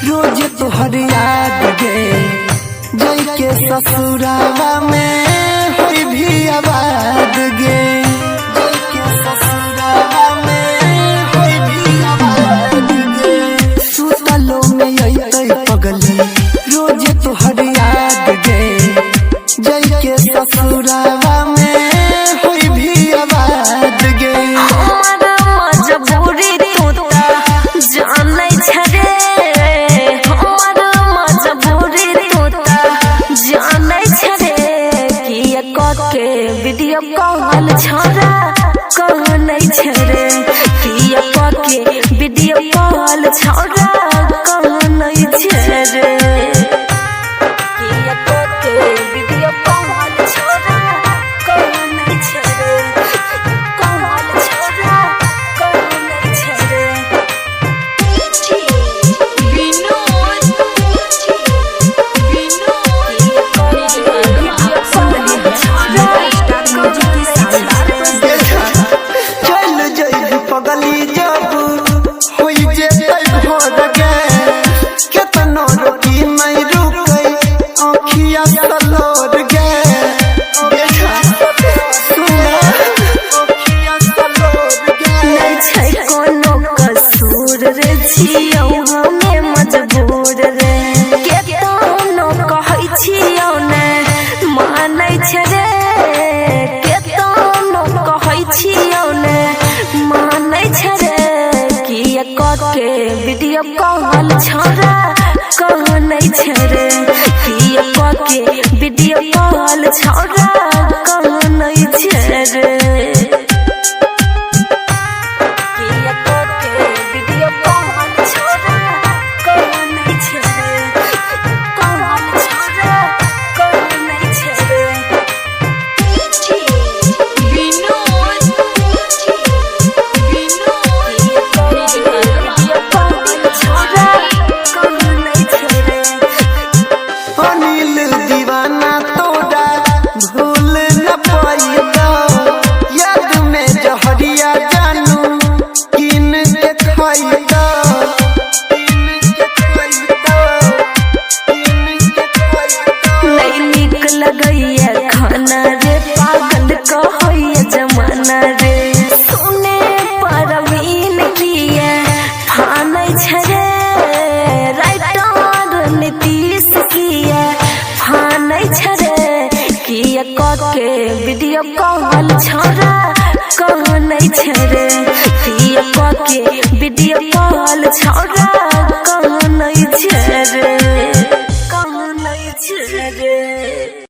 रोज तोहर याद गे जई के ससुरावा में होई भी आबाद गे जई के ससुरावा में होई भी आबाद गे सुतलो में अइतै पगली रोज तोहर याद गे जई के ससुरावा में होई भी आबाद गे हमारा मजबूरी तोता जानै छरे के वीडियो कॉल छोरा कहनै छरे किया के वीडियो कॉल छोरा कहनै छरे किया के वीडियो कॉल छोरा कहनै छरे कॉल छोरा कहनै छरे पगली जब होई जेतै भोर गे केतनो रोटी नहीं रुकै आँखिया सलोर गे नहीं छै कोनो कसूर रे छियौ हमे मजबूर रे केतनो कहै छियौ ने मानै छै रे केतनो कहै छियौ ने मानै छै रे किया के वीडियो कॉल छोरा कहनै छै रे किया के वीडियो कॉल छोरा कहनै छै रे खाना रे पागल कहैया जमाना रे सुने परवीन किए फानै छै रे राइटर नीतीश किए फानै छै रे किया के वीडियो कॉल छोरा कहनै छै रे किया के वीडियो कॉल छोरा कहनै छै रे।